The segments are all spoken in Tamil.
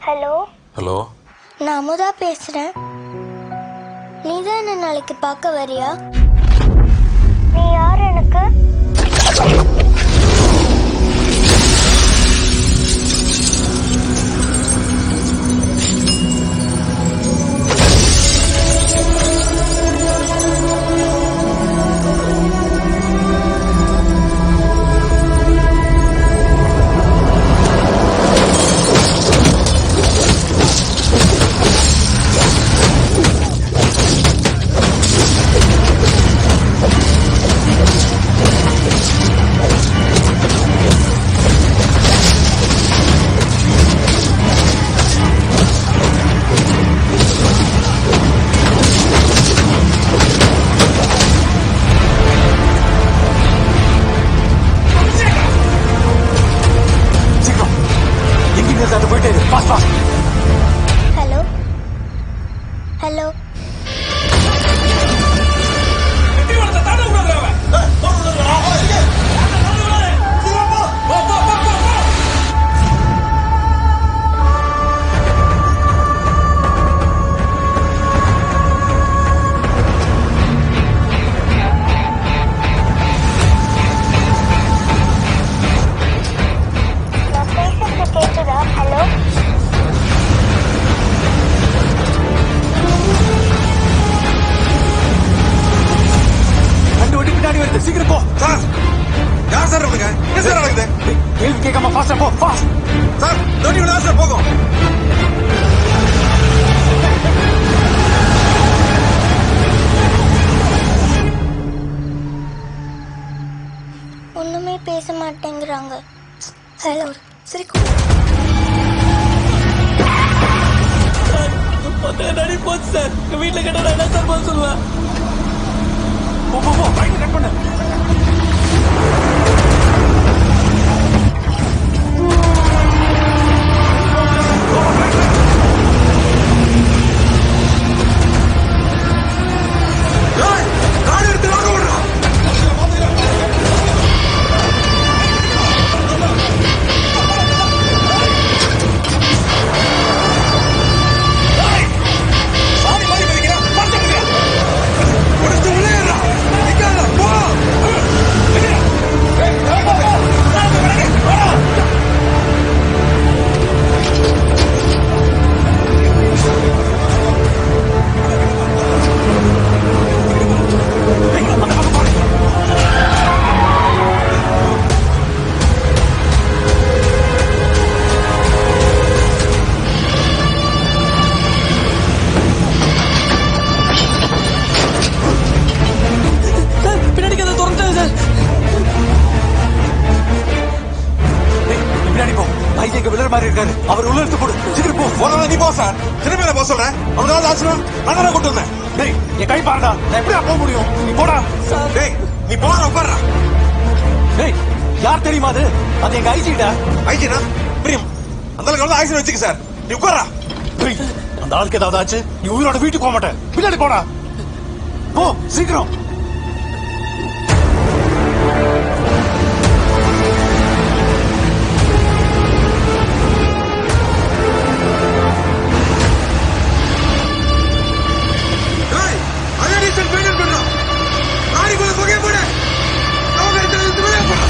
ஹலோ ஹலோ, நான் அமுதா பேசுறேன். நீ தான் என்ன நாளைக்கு பார்க்க வரியா? நீ யார் எனக்கு? ஹலோ ஹலோ நான் பேசுறது கேக்குதா? ஹலோ ரெண்டு வண்டி பின்னாடி வருது, சீக்கிரம் போ. சார், யார் சார் உங்களுக்கு? என்ன சார் நடக்குது? கேள்வி கேட்காம ஃபாஸ்டா போ, ஃபாஸ்ட். சார், வண்டி விட சார் போகும். ஒண்ணுமே பேச மாட்டேங்கிறாங்க. ஹலோ சரி நடி போச்சு சார். வீட்டுல கேட்டா என்ன சார் போக சொல்லுவேன்? போ போ போ, ரைட் கட் பண்ணு. ஏய், கார் எடுத்து வாங்க விடுறா. சாரி மாதிரி பண்ணிக்கிறா, பச்சை பண்ணிக்கிறா. உடச்சு உள்ளே ஏறுறா. நிக்காத, போ. சார் பின்னாடி கதை திறந்துட்டாங்க சார். டேய், நீ பின்னாடி போ. ஐயா இங்க விழுற மாதிரி இருக்காரு. அவர் உள்ள எடுத்து போடு, சீக்கிரம் போ. போறதா நீ போ சார். திரும்பி நான் போக சொல்றேன். அவனால ஆச்சுன்னா நான் தான் கொண்டு வந்தேன். டேய், என் கை பாருடா. நான் எப்படியா போக முடியும்? நீ போடா. டேய், நீ போற உட்கார்றா. டேய், யார் தெரியுமா அது? அது எங்க ஐஜிடா. ஐஜினா பிரியம், அந்த ஆளுக்கு ஆக்சிடென்ட் வச்சுக்க சார். நீ உட்கார்றா. டேய், அந்த ஆளுக்கு ஏதாவது ஆச்சு, நீ உயிரோட வீட்டுக்கு போக மாட்டேன். பின்னாடி போடா. போ, சீக்கிரம். டேய், அயடிஷன் பெயிண்ட் பண்றா. லாரிக்குள்ள புகைய போடு. அவங்க இடத்துல இருந்து வெளியே போடா.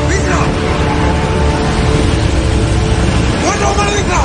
வீசுடா. ஓட்ட உட்கார வீசுடா.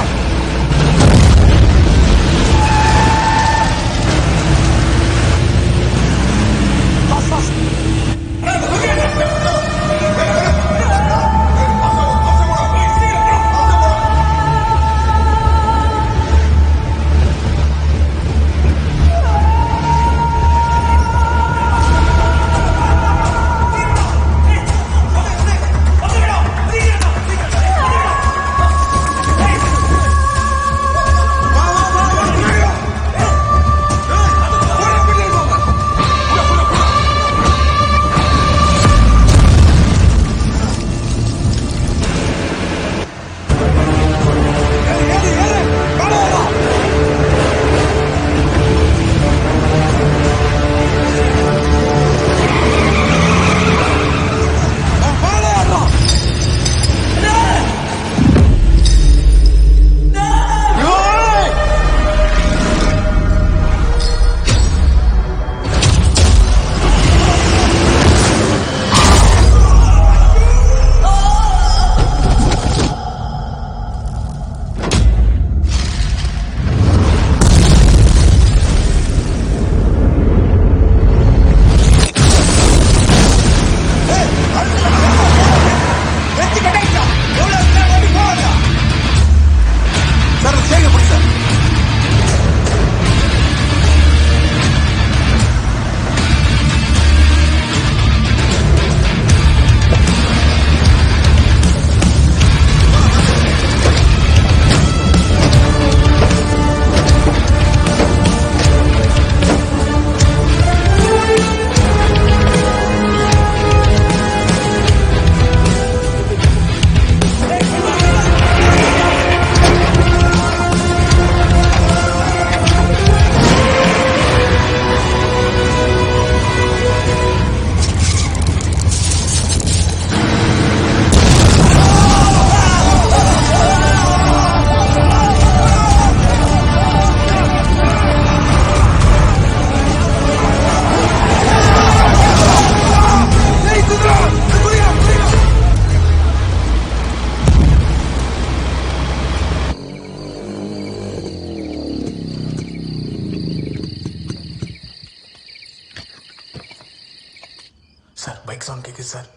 சார் பைக் சவுண்ட் கேட்குது சார்.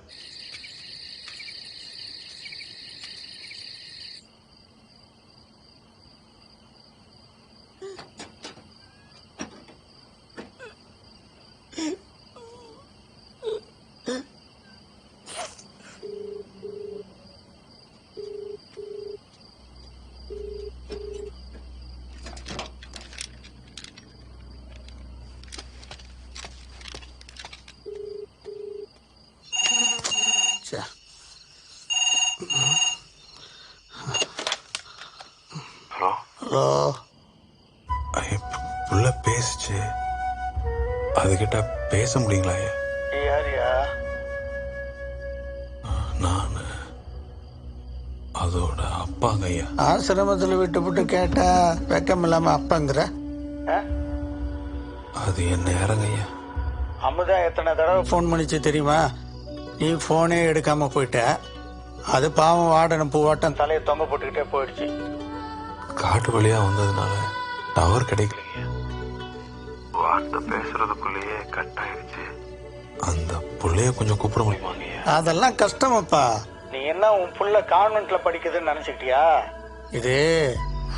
Hello hello. புள்ள பேசுச்சு, அதுகிட்ட பேச முடியுங்களா ஐயா? யாரியா? நான் அதோட அப்பாங்க ஐயா. ஆசிரமத்தில் விட்டு கேட்டா வெக்கம் இல்லாம அப்பாங்கிற. அது என்ன இறங்க ஐயா? அமுதா எத்தனை தடவை ஃபோன் பண்ணிச்சு தெரியுமா? நீ ஃபோனே எடுக்காம போயிட்ட. அது பாவம் வாடனும் பூவாட்டம் தலையை தொங்க போட்டுக்கிட்டே போயிடுச்சு. காட்டு வழியா வந்ததுனால டவர் கிடைக்கலைங்க. வார்த்தை பேசுறதுக்குள்ளேயே கட் ஆயிடுச்சு. அந்த புள்ளைய கொஞ்சம் கூப்பிட முடியுமாங்க ஐயா? அதெல்லாம் கஷ்டமப்பா. நீ என்ன உன் புள்ள கான்வென்ட்ல படிக்குதுன்னு நினைச்சுக்கிட்டியா? இது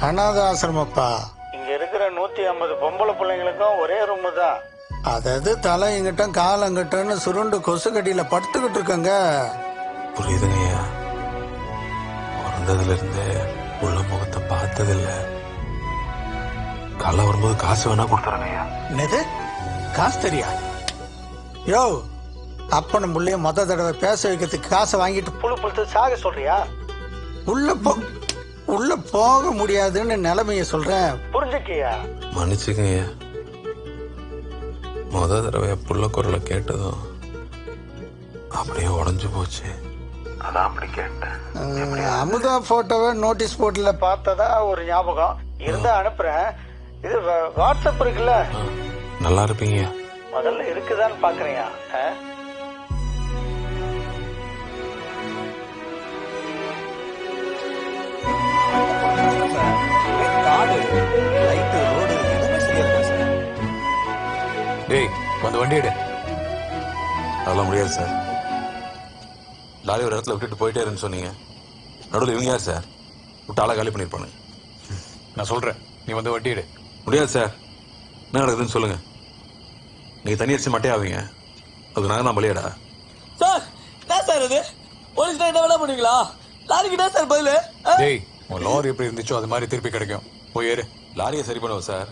அநாத ஆசிரமப்பா. இங்க இருக்கிற 150 பொம்பளை பிள்ளைங்களுக்கும் ஒரே ரூமு தான். அதாவது தலை இங்கிட்டும் காலங்கிட்டன்னு சுருண்டு கொசு கடியில படுத்துக்கிட்டு இருக்கங்க. புரியுதுங்க ஐயா. பிறந்ததுல இருந்தே உள்ள முகத்தை பார்த்ததில்ல. காலைல வரும்போது காசு வேணா கொடுத்துறேங்க ஐயா. என்னது காசு தெரியா? யோ, அப்பனும் புள்ளைய மொத தடவை பேச வைக்கிறதுக்கு காசை வாங்கிட்டு புழு புழுத்து சாக சொல்றியா? உள்ள போக முடியாதுன்னு நிலைமைய சொல்றேன், புரிஞ்சுக்கியா? மன்னிச்சுக்கங்க ஐயா. முத தடவை புள்ள குரலை கேட்டதும் அப்படியே உடஞ்சு போச்சு. அதான் அப்படி கேட்டேன். அமுதா போட்டோவை நோட்டீஸ் போர்ட்ல பார்த்ததா ஒரு ஞாபகம் இருந்தா அனுப்புறேன். இது வாட்ஸ்அப் இருக்குல்ல? நல்லா இருப்பீங்க. முதல்ல இருக்குதான்னு பாக்குறியா? டேய், வந்து வண்டி எடு. அதெல்லாம் முடியாது சார். லாரி ஒரு இடத்துல விட்டுட்டு போயிட்டே இருன்னு சொன்னீங்க. நடுவில் இவங்க யார் சார்? விட்டு ஆளை காலி பண்ணிருப்பானு. நான் சொல்றேன், நீ வந்து வண்டி எடு. முடியாது சார். என்ன நடக்குதுன்னு சொல்லுங்க. நீங்க தண்ணி அடிச்சு மட்டையாவீங்க. அது நாங்க தான் பலியடா. சார் என்ன சார் இது? போலீஸ் என்ன வேணா பண்ணுவீங்களா? லாரிக்கு என்ன சார் பதிலு? டேய், உன் லாரி எப்படி இருந்துச்சோ அது மாதிரி திருப்பி கிடைக்கும். போய் ஏறு. லாரியை சரி பண்ணுவோம் சார்.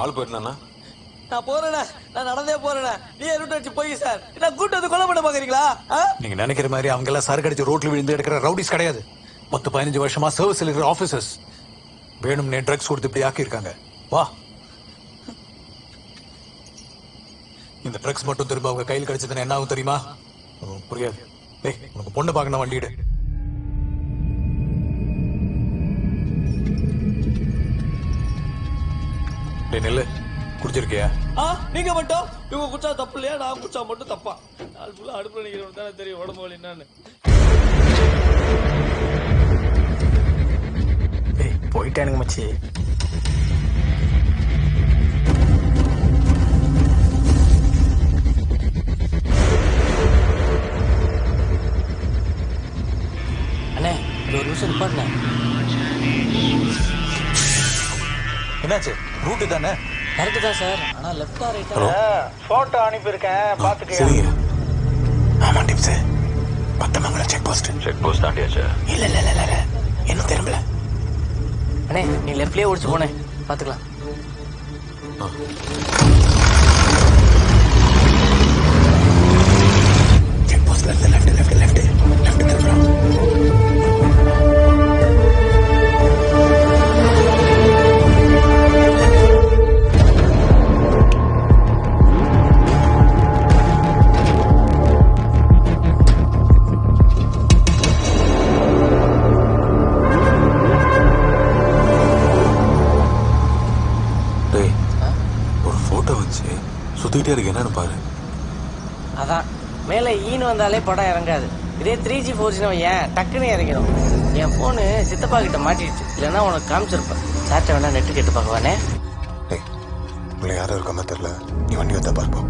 ஆள் போயிருந்தானா? நான் போறேனே, நான் நடந்தே போறேனே. நீ ரூட் அடிச்சு போய் சார் என்ன கூட்டு வந்து கொலை பண்ண பாக்குறீங்களா? நீங்க நினைக்கிற மாதிரி அவங்க எல்லாம் சரக்கு அடிச்சு ரோட்ல விழுந்து எடுக்கிற ரவுடிஸ் கிடையாது. 10-15 வருஷமா சர்வீஸ்ல இருக்கிற ஆபீசர்ஸ். வேணும்னே ட்ரக்ஸ் கொடுத்து இப்படி ஆக்கியிருக்காங்க. வா, இந்த ட்ரக்ஸ் மட்டும் திரும்ப அவங்க கையில் கிடைச்சதுன்னு என்ன ஆகும் தெரியுமா? புரியாது. டேய், உனக்கு பொண்ணு பார்க்கணும், வண்டி எடு. டேய் நெல்லு, குடிச்சிருக்கியா? நீங்க மட்டும் இவங்க குடிச்சா தப்பு இல்லையா? நான் குடிச்சா மட்டும் தப்பா? நாள் ஃபுல்லா அடுப்புல நிக்கிறவனுக்கு தானே தெரியும் உடம்பு வலி என்னன்னு. போயிட்டானுங்க மச்சி. அண்ணே இது ஒரு நிமிஷம் நிப்பாட்டினேன். என்னாச்சு? ரூட்டு தானே? கரெக்ட் தான் சார். ஆனா லெஃப்டா ரைட்டா? ஹலோ, போட்டோ அனுப்பியிருக்கேன், பாத்துக்க. சரிங்க. ஆமா tips. 10 Mangalam check post. Check post தாண்டியாச்சு. இல்ல இன்னும் திரும்பல. அண்ணே நீ லெஃப்ட்லயே ஓடிச்சு போனே, பாத்துக்கலாம். செக் போஸ்ட்ல இருந்து லெஃப்ட் திரும்பலாம். சுத்திட்டே இருக்கு, என்னன்னு பாரு. அதான் மேல ஈன்னு வந்தாலே படம் இறங்காது. இதே 3G 4G ஏன் டக்குன்னு இறங்கிடும். என் போனு சித்தப்பா கிட்ட மாட்டிடுச்சு. இல்லைன்னா உனக்கு காமிச்சிருப்பேன். சார்ட்ட வேணா நெட்டு கேட்டு பார்க்கவானே. உள்ள யாரும் இருக்காம தெரியல. நீ வண்டி வந்தா பார்ப்போம்.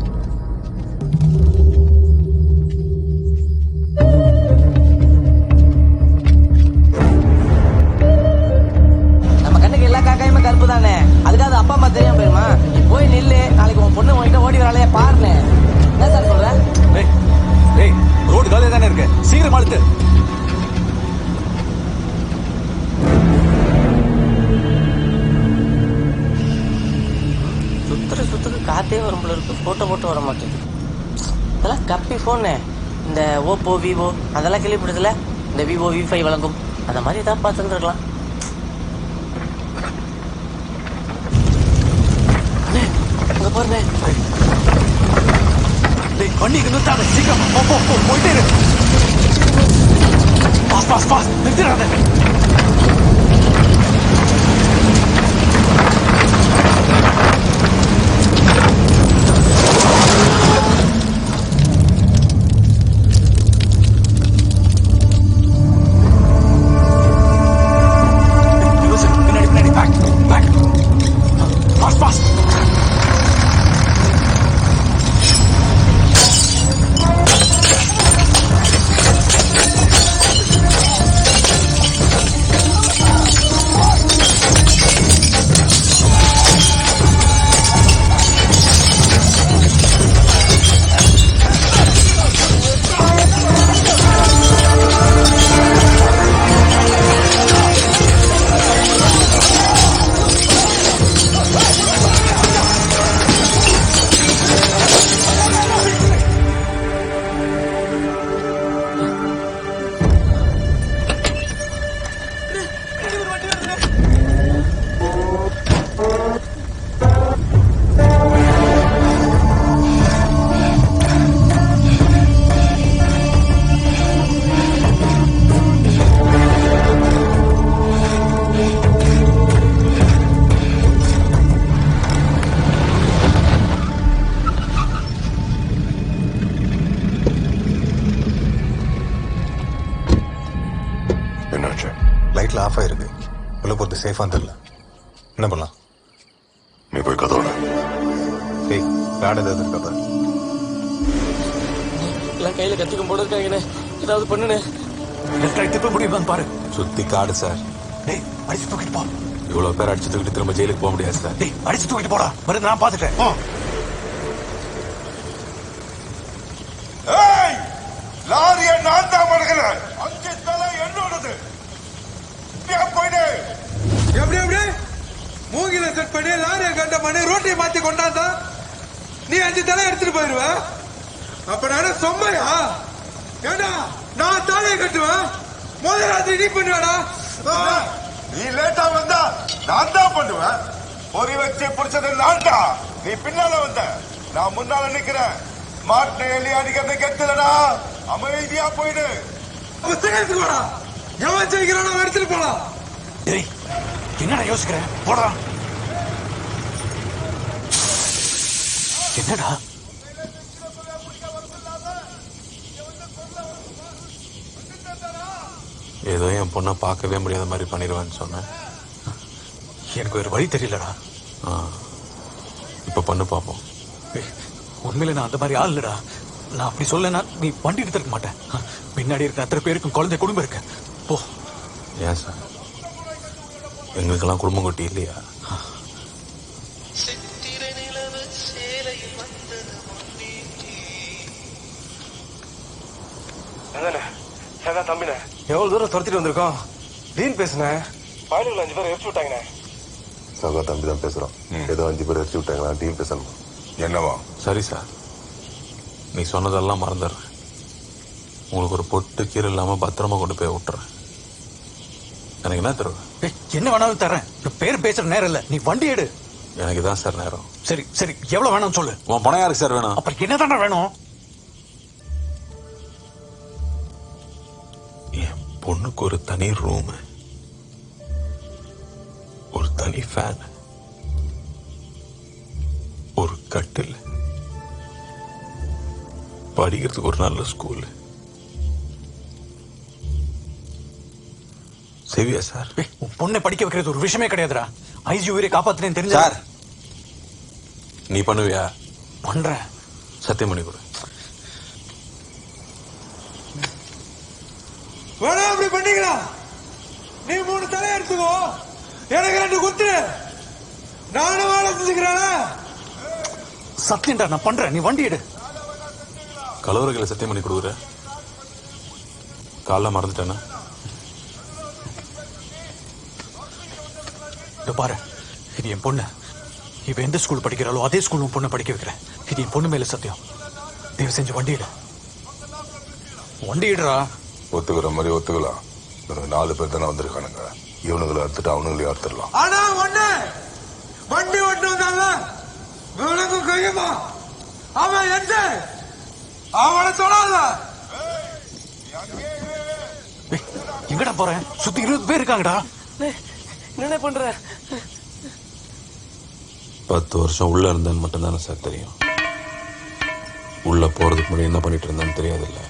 நம்ம கண்ணுக்கு எல்லா காக்காயுமே கருப்பு தானே, அதுக்காக அது அப்பா அம்மா தெரியாம போயிருமா? நீ போய் நில்லு, நாளைக்கு உன் பொண்ணு உன்கிட்ட ஓடி வராளையே பாருன்னு. என்ன சார் சொல்ற? ஏய் ஏய் ரோடு காலியா தானே இருக்கு, சீக்கிரம் அழுத்து. சுத்துக்கு காத்தே வரும் போல இருக்கு, போட்டோ வர மாட்டேங்குது. இதெல்லாம் கப்பி போனு. இந்த ஓப்போ விவோ அதெல்லாம் கேள்விப்படுதுல, இந்த விவோ V5 வழங்கும் அந்த மாதிரி ஏதாவது பார்த்துருக்கலாம். அங்க பாருங்க. டேய் வண்டிக்கு நிறுத்தாத, சீக்கிரம் போ போ போ, போயிட்டே இரு. பாஸ் பாஸ் பாஸ், நிறுத்திடாத. பின்னாடி பின்னாடி, பேக் பேக், பாஸ் பாஸ். என்னாச்சு? லைட்ல ஆஃப் ஆயிருக்கு, உள்ள போறது சேஃபா தெரியல. என்ன பண்ணலாம்? நீ போய் கதவுல. ஏய் கார்டு ஏதாவது இருக்கா பாரு. எல்லாம் கையில கத்திக்கும் போல இருக்காங்கண்ணே, ஏதாவது பண்ணுனே. லெஃப்ட் ரைட் திருப்ப முடியுமான்னு பாரு. சுத்தி காடு சார். டேய் அடிச்சு தூக்கிட்டு போ. இவ்வளவு பேர் அடிச்சு தூக்கிட்டு திரும்ப ஜெயிலுக்கு போக முடியாது சார். டேய் அடிச்சு தூக்கிட்டு போடா, மருந்து நான் பாத்துட்டேன். ஏய், லாரிய நான் தான் மடக்கிறேன். 5 தலை என்னோடது. போயிடு. எப்படி எப்படி மூங்கில செட் பண்ணி லாரிய கண்ட பண்ணி ரோட்டை மாத்தி கொண்டாந்தா நீ 5 தலை எடுத்துட்டு போயிருவ. அப்ப நான் சொம்மையா? ஏண்டா நான் தாலியை கட்டுவேன், முதல் ராத்திரி நீ பண்ணுவேடா. நீ லேட்டா வந்தா நான் தான் பண்ணுவேன். பொறி வச்சு பிடிச்சது நான்டா, நீ பின்னால வந்த, நான் முன்னால நிக்கிறேன். மாட்டை எலி அடிக்கிறது கெட்டுலடா, அமைதியா போயிடு. எவன் ஜெயிக்கிறானோ எடுத்துட்டு போலாம். டேய் என்னடா யோசிக்கிற, போடா. என்னடா ஏதோ என் பொண்ணை பார்க்கவே முடியாத மாதிரி பண்ணிடுவேன்னு சொன்னேன். எனக்கு வேற வழி தெரியலடா. இப்ப பண்ணு பார்ப்போம். ஏய், உண்மையில நான் அந்த மாதிரி ஆள் இல்லடா. நான் அப்படி சொல்லனா நீ வண்டி எடுத்துருக்க மாட்டேன். பின்னாடி இருக்க அத்தனை பேருக்கும் குழந்தை குடும்பம் இருக்கு. போ. ஏன் சார், எங்களுக்கெல்லாம் குடும்பம் குட்டி இல்லையா? தம்பிண்ணே எவ்வளவு தூரம் துரத்திட்டு வந்திருக்கோம். டீன் பேசுனேன், பயலுக்குள்ள 5 பேர் எரிச்சு விட்டாங்கண்ணே. சகா தம்பி தான் பேசுறான். ஏதோ 5 பேர் அடிச்சு விட்டாங்களா, டீம் பேசணும். என்னவா? சரி சார், நீ சொன்னதெல்லாம் மறந்துடுறேன். உங்களுக்கு ஒரு பொட்டு கீரை இல்லாம பத்திரமா கொண்டு போய் விட்டுறேன். எனக்கு என்ன தருவேன்? ஏய், என்ன வேணாலும் தர்றேன். பேர் பேசுற நேரம் இல்ல, நீ வண்டி எடு. எனக்கு தான் சார் நேரம். சரி சரி, எவ்வளவு வேணும்னு சொல்லு. உன் பணம் யாருக்கு சார் வேணும்? அப்புறம் என்னதானே வேணும்? என் பொண்ணுக்கு ஒரு தனி ரூம், ஒரு தனி ஃபேன், ஒரு கட்டில், படிக்கிறதுக்கு ஒரு நல்ல ஸ்கூல். சரியா சார்? ஏய், உன் பொண்ணை படிக்க வைக்கிறது ஒரு விஷயமே கிடையாதுடா. ஐஜி உயிரை காப்பாத்துறேன்னு தெரிஞ்ச சார், நீ பண்ணுவியா? பண்றேன். சத்தியம் பண்ணி கொடு. வேணா அப்படி பண்ணிக்கலாம். நீ 3 தலை எடுத்துக்கோ, எனக்கு 2 குத்துரு. நானும் வேலை செஞ்சுக்கிறேன். சத்தியம்டா நான் பண்றேன், நீ வண்டி எடு. கலவரங்களை சத்தியம் பண்ணி கொடுக்குற. காலைல மறந்துட்டேன்னா இதோ பாரு, இது என் பொண்ணு. இவ எந்த ஸ்கூல் படிக்கிறாளோ அதே ஸ்கூல் உன் பொண்ணை படிக்க வைக்கிறேன். இது என் பொண்ணு மேல சத்தியம். தயவு செஞ்சு வண்டி எடு. வண்டி எடுறா. ஒத்துக்கிற மாதிரி ஒத்துக்கலாம். 4 பேர் தானே வந்திருக்கானுங்க. இவனுங்களை அறுத்துட்டு அவனுங்களையும் அறுத்துடலாம். ஆனா ஒண்ணு, வண்டி ஓட்டு வந்தால இவனுக்கும் கையுமா. அவன் எந்த அவனை சொல்லாத. ஏய், எங்கடா போறேன்? சுத்தி 20 பேர் இருக்காங்கடா. என்ன பண்ற? 10 வருஷம் உள்ள இருந்தேன்னு மட்டும்தானே சார் தெரியும். உள்ள போறதுக்கு முன்னாடி என்ன பண்ணிட்டு இருந்தேன்னு தெரியாதுல்ல.